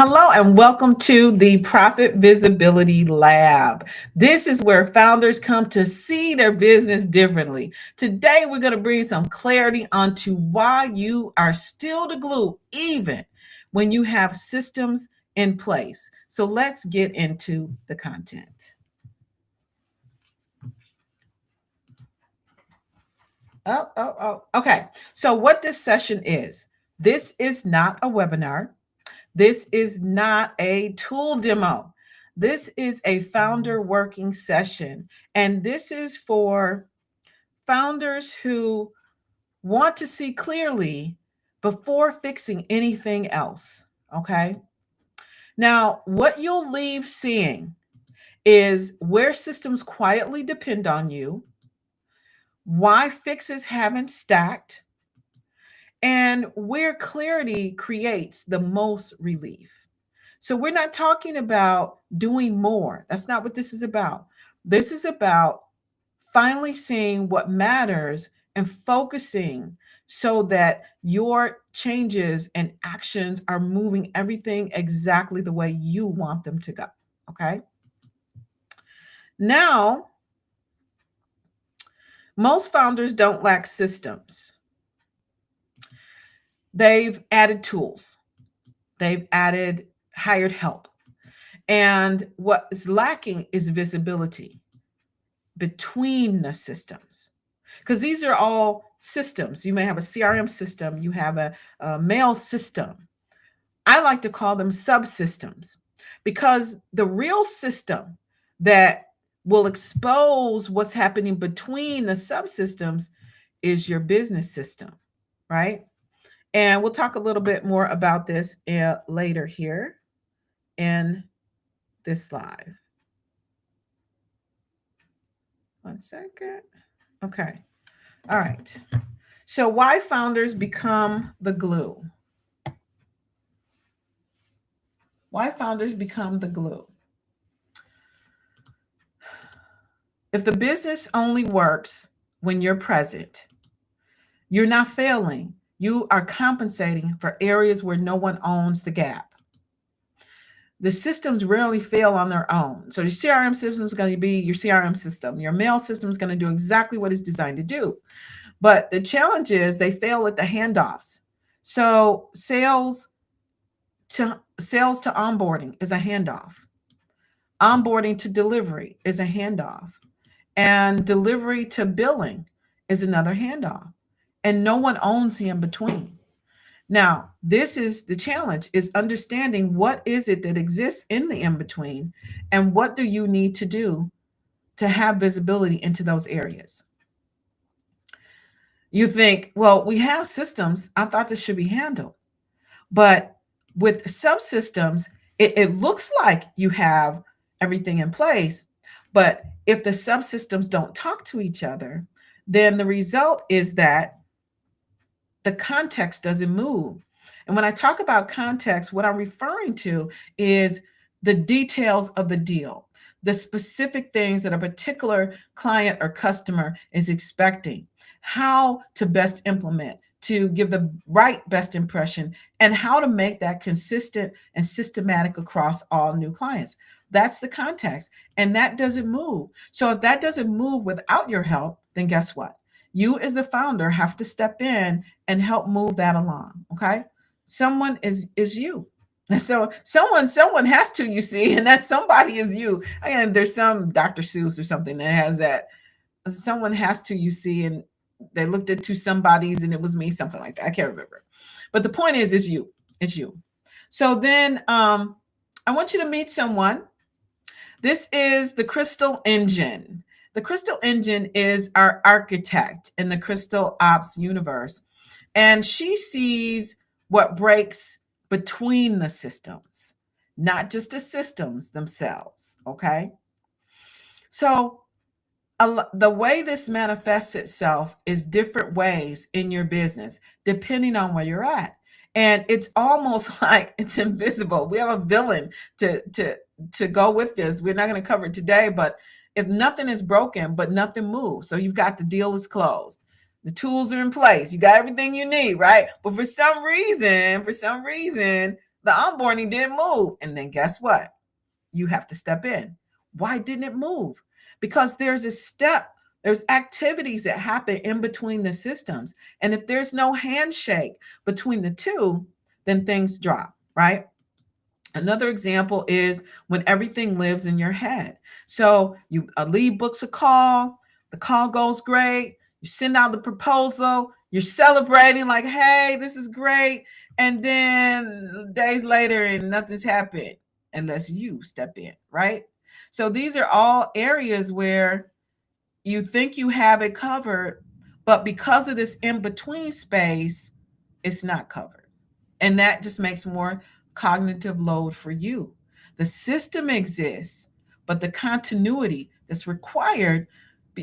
Hello and welcome to the Profit Visibility Lab. This is where founders come to see their business differently. Today, we're going to bring some clarity onto why you are still the glue, even when you have systems in place. So let's get into the content. Okay. So, what this session is, this is not a webinar. This is not a tool demo. This is a founder working session. And this is for founders who want to see clearly before fixing anything else. Okay. Now, what you'll leave seeing is where systems quietly depend on you, why fixes haven't stacked, and where clarity creates the most relief. So we're not talking about doing more. That's not what this is about. This is about finally seeing what matters and focusing so that your changes and actions are moving everything exactly the way you want them to go. Okay. Now, most founders don't lack systems. They've added tools, they've added hired help. And what is lacking is visibility between the systems. Because these are all systems. You may have a CRM system, you have a mail system. I like to call them subsystems because the real system that will expose what's happening between the subsystems is your business system, right? And we'll talk a little bit more about this later here in this live. One second. Okay. All right. So, why founders become the glue? Why founders become the glue? If the business only works when you're present, you're not failing. You are compensating for areas where no one owns the gap. The systems rarely fail on their own. So your CRM system is going to be your CRM system. Your mail system is going to do exactly what it's designed to do. But the challenge is they fail at the handoffs. So sales to onboarding is a handoff. Onboarding to delivery is a handoff. And delivery to billing is another handoff. And no one owns the in between. Now, this is the challenge, is understanding what is it that exists in the in between and what do you need to do to have visibility into those areas. You think, well, we have systems. I thought this should be handled. But with subsystems, it looks like you have everything in place. But if the subsystems don't talk to each other, then the result is that the context doesn't move. And when I talk about context, what I'm referring to is the details of the deal, the specific things that a particular client or customer is expecting, how to best implement to give the right best impression, and how to make that consistent and systematic across all new clients. That's the context. And that doesn't move. So if that doesn't move without your help, then guess what? You as a founder have to step in and help move that along. Okay. Someone is you. And so someone has to, you see, and that somebody is you. Again, there's some Dr. Seuss or something that has that. Someone has to, you see, and they looked at two somebodies and it was me, something like that. I can't remember. But the point is, it's you. It's you. So then I want you to meet someone. This is the Crystal Engine. The Crystal Engine is our architect in the Crystal Ops universe. And she sees what breaks between the systems, not just the systems themselves. Okay. So the way this manifests itself is different ways in your business, depending on where you're at. And it's almost like it's invisible. We have a villain to go with this. We're not going to cover it today, but if nothing is broken, but nothing moves. So you've got the deal is closed. The tools are in place. You got everything you need, right? But for some reason, The onboarding didn't move. And then guess what? You have to step in. Why didn't it move? Because there's a step, there's activities that happen in between the systems. And if there's no handshake between the two, then things drop, right? Another example is when everything lives in your head. So a lead books a call, the call goes great, you send out the proposal, you're celebrating like, hey, this is great. And then days later and nothing's happened unless you step in, right? So these are all areas where you think you have it covered, but because of this in between space, it's not covered. And that just makes more cognitive load for you. The system exists, but the continuity that's required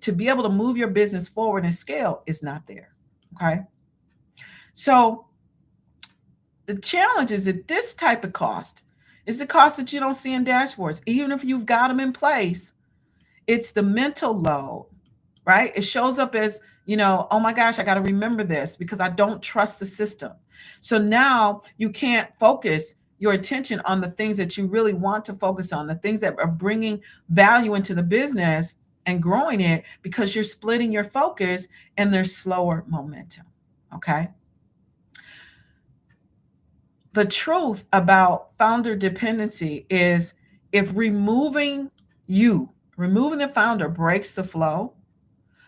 to be able to move your business forward and scale is not there. Okay. So the challenge is that this type of cost is the cost that you don't see in dashboards. Even if you've got them in place, it's the mental load, right? It shows up as, oh my gosh, I got to remember this because I don't trust the system. So now you can't focus your attention on the things that you really want to focus on, the things that are bringing value into the business and growing it, because you're splitting your focus and there's slower momentum. Okay. The truth about founder dependency is if removing the founder breaks the flow,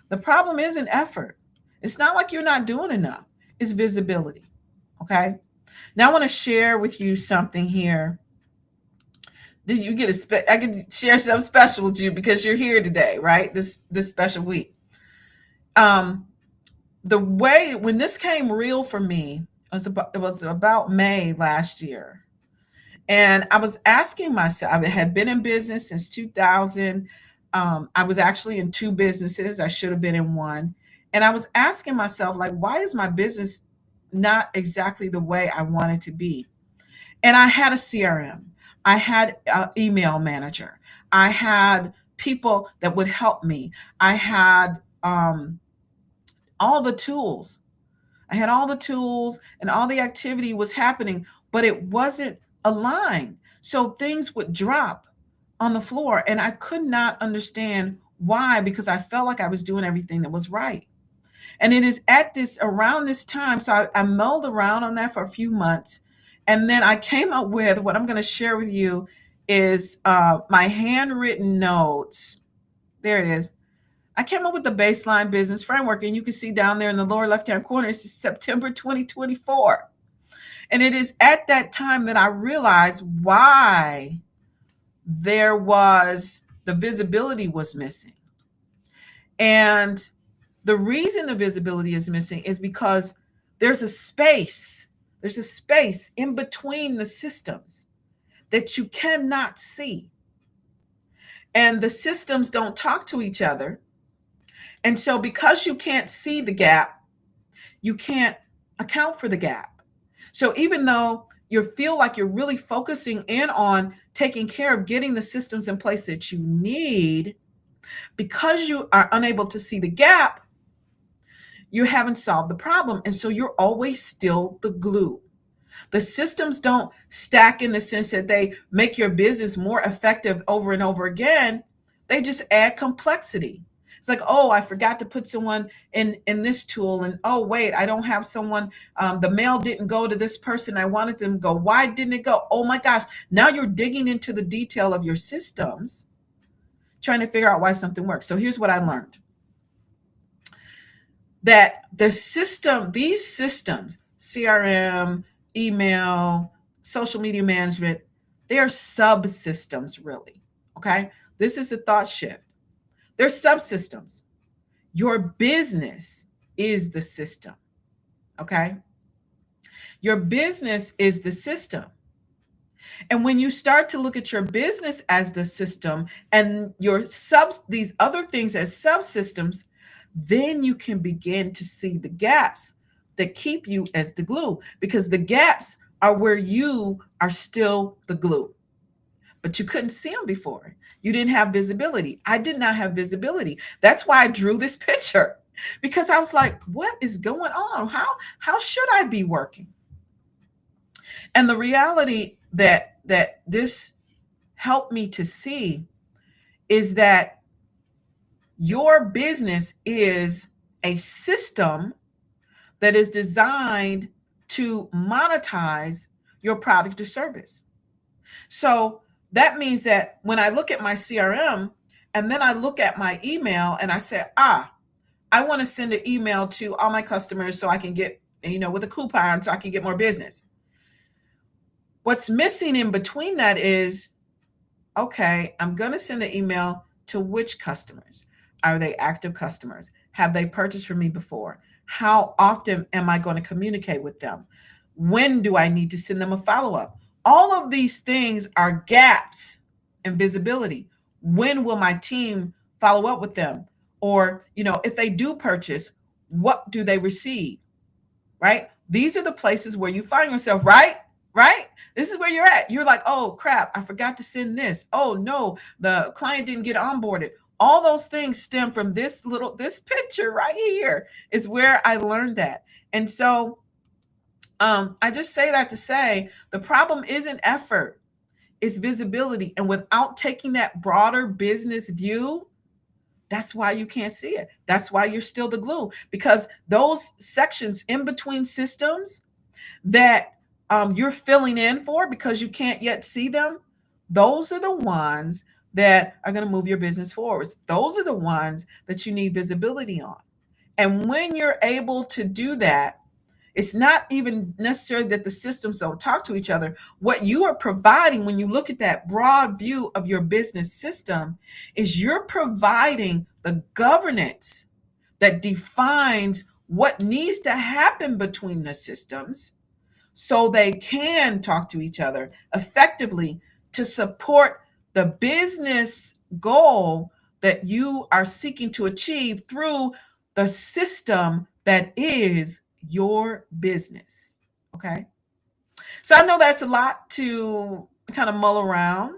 the problem isn't effort. It's not like you're not doing enough. It's visibility. Okay. Now I want to share with you something here. Did you get I can share something special with you because you're here today, right? This special week. The way when this came real for me it was about May last year. And I was asking myself, I had been in business since 2000. I was actually in two businesses. I should have been in one. And I was asking myself, like, why is my business not exactly the way I want it to be? And I had a CRM. I had an email manager. I had people that would help me. I had all the tools. I had all the tools and all the activity was happening, but it wasn't aligned. So things would drop on the floor and I could not understand why, because I felt like I was doing everything that was right. And it is around this time. So I mulled around on that for a few months. And then I came up with what I'm going to share with you is my handwritten notes. There it is. I came up with the baseline business framework, and you can see down there in the lower left-hand corner, it's September 2024. And it is at that time that I realized why the visibility was missing. And the reason the visibility is missing is because there's a space in between the systems that you cannot see. And the systems don't talk to each other. And so because you can't see the gap, you can't account for the gap. So even though you feel like you're really focusing in on taking care of getting the systems in place that you need, because you are unable to see the gap, you haven't solved the problem. And so you're always still the glue. The systems don't stack in the sense that they make your business more effective over and over again. They just add complexity. It's like, oh, I forgot to put someone in this tool. And oh, wait, I don't have someone. The mail didn't go to this person. I wanted them to go. Why didn't it go? Oh my gosh. Now you're digging into the detail of your systems, trying to figure out why something works. So here's what I learned. That these systems, CRM, email, social media management, they are subsystems, really. Okay. This is the thought shift. They're subsystems. Your business is the system. Okay. Your business is the system. And when you start to look at your business as the system and these other things as subsystems, then you can begin to see the gaps that keep you as the glue, because the gaps are where you are still the glue. But you couldn't see them before. You didn't have visibility. I did not have visibility. That's why I drew this picture, because I was like, what is going on? How should I be working? And the reality that this helped me to see is that your business is a system that is designed to monetize your product or service. So that means that when I look at my CRM and then I look at my email and I say, I want to send an email to all my customers so I can get, with a coupon so I can get more business. What's missing in between that is, okay, I'm going to send an email to which customers? Are they active customers? Have they purchased from me before? How often am I going to communicate with them? When do I need to send them a follow up? All of these things are gaps in visibility. When will my team follow up with them? Or, if they do purchase, what do they receive? Right? These are the places where you find yourself, right? Right? This is where you're at. You're like, oh crap, I forgot to send this. Oh no, the client didn't get onboarded. All those things stem from this picture right here is where I learned that. And so I just say that to say the problem isn't effort, it's visibility. And without taking that broader business view, that's why you can't see it. That's why you're still the glue, because those sections in between systems that you're filling in for because you can't yet see them, those are the ones that are going to move your business forwards. Those are the ones that you need visibility on. And when you're able to do that, it's not even necessarily that the systems don't talk to each other. What you are providing when you look at that broad view of your business system is you're providing the governance that defines what needs to happen between the systems so they can talk to each other effectively to support the business goal that you are seeking to achieve through the system that is your business. Okay. So I know that's a lot to kind of mull around,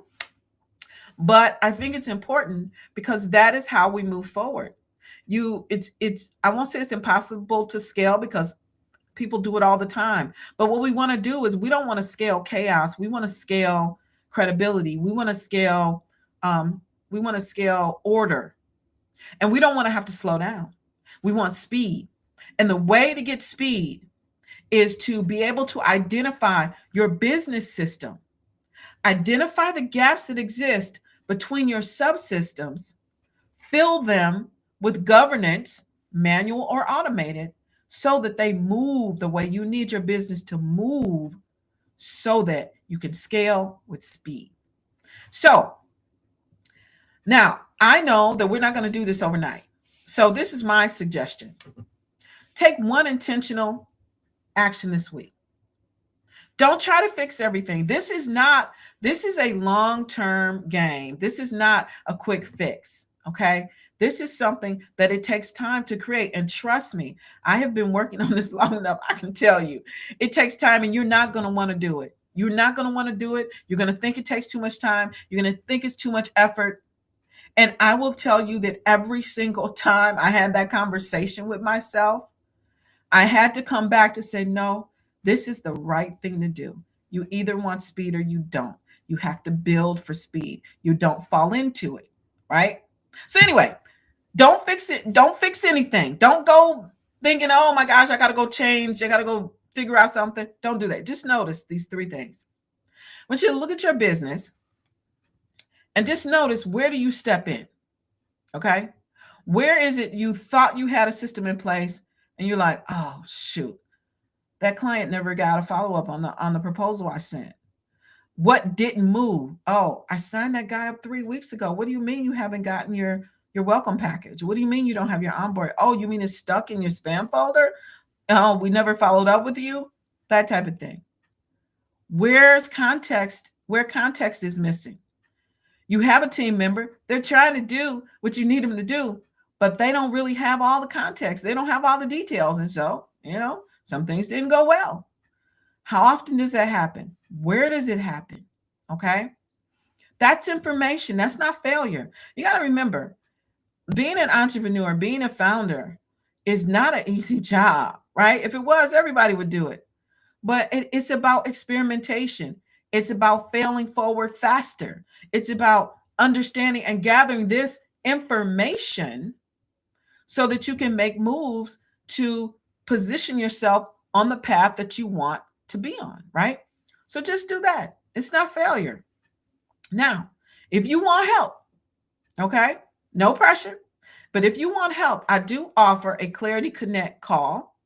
but I think it's important because that is how we move forward. It's I won't say it's impossible to scale because people do it all the time. But what we want to do is we don't want to scale chaos. We want to scale credibility. Um, we want to scale order. And we don't want to have to slow down. We want speed. And the way to get speed is to be able to identify your business system, identify the gaps that exist between your subsystems, fill them with governance, manual or automated, so that they move the way you need your business to move so that you can scale with speed. So now I know that we're not going to do this overnight. So this is my suggestion. Take one intentional action this week. Don't try to fix everything. This is a long-term game. This is not a quick fix. Okay. This is something that it takes time to create. And trust me, I have been working on this long enough. I can tell you it takes time and you're not going to want to do it. You're not going to want to do it. You're going to think it takes too much time. You're going to think it's too much effort. And I will tell you that every single time I had that conversation with myself, I had to come back to say, no, this is the right thing to do. You either want speed or you don't. You have to build for speed. You don't fall into it, right? So anyway, don't fix it. Don't fix anything. Don't go thinking, oh my gosh, I got to go change. I got to go figure out something. Don't do that. Just notice these three things. I want you to look at your business and just notice, where do you step in? Okay. Where is it you thought you had a system in place and you're like, oh shoot, that client never got a follow-up on the proposal I sent. What didn't move? Oh, I signed that guy up 3 weeks ago. What do you mean you haven't gotten your welcome package? What do you mean you don't have your onboard? Oh, you mean it's stuck in your spam folder? Oh, we never followed up with you? That type of thing. Where's context? Where context is missing? You have a team member, they're trying to do what you need them to do, but they don't really have all the context. They don't have all the details. And so, some things didn't go well. How often does that happen? Where does it happen? Okay. That's information. That's not failure. You got to remember, being an entrepreneur, being a founder is not an easy job, right? If it was, everybody would do it. but it's about experimentation. It's about failing forward faster. It's about understanding and gathering this information so that you can make moves to position yourself on the path that you want to be on, right? So just do that. It's not failure. Now, if you want help, okay, no pressure, but if you want help, I do offer a Clarity Connect call.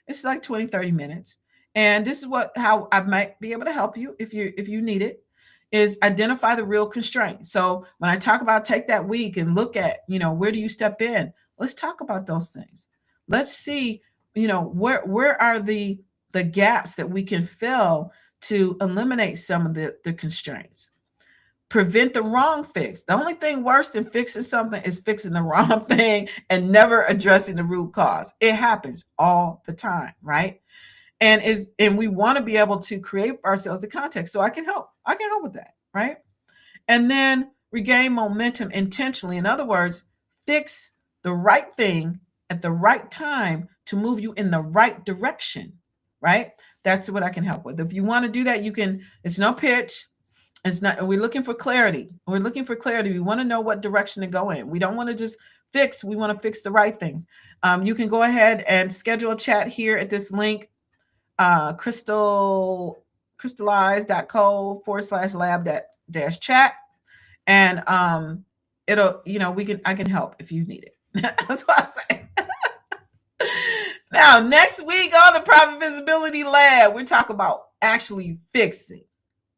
It's like 20, 30 minutes. And this is how I might be able to help you if you need it, is identify the real constraint. So when I talk about take that week and look at, where do you step in? Let's talk about those things. Let's see, where are the gaps that we can fill to eliminate some of the constraints. Prevent the wrong fix. The only thing worse than fixing something is fixing the wrong thing and never addressing the root cause. It happens all the time, right? And we want to be able to create for ourselves the context. So I can help. I can help with that, right? And then regain momentum intentionally. In other words, fix the right thing at the right time to move you in the right direction, right? That's what I can help with. If you want to do that, you can. It's no pitch. It's not. We're looking for clarity. We're looking for clarity. We want to know what direction to go in. We don't want to just fix. We want to fix the right things. You can go ahead and schedule a chat here at this link, crystallize.co/lab-chat. And I can help if you need it. That's what I say. Now, next week on the Profit Visibility Lab, we're talking about actually fixing.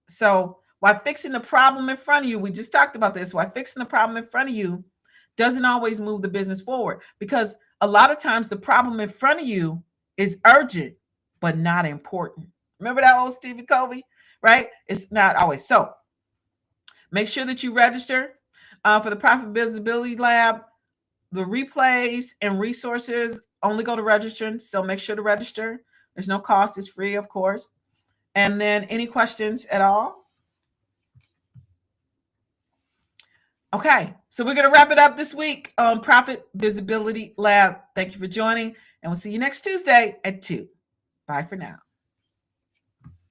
So while fixing the problem in front of you, we just talked about this, while fixing the problem in front of you doesn't always move the business forward, because a lot of times the problem in front of you is urgent, but not important. Remember that old Stevie Covey, right? It's not always. So make sure that you register for the Profit Visibility Lab. The replays and resources only go to registrants, so make sure to register. There's no cost. It's free, of course. And then any questions at all? Okay, so we're going to wrap it up this week on Profit Visibility Lab. Thank you for joining, and we'll see you next Tuesday at 2. Bye for now.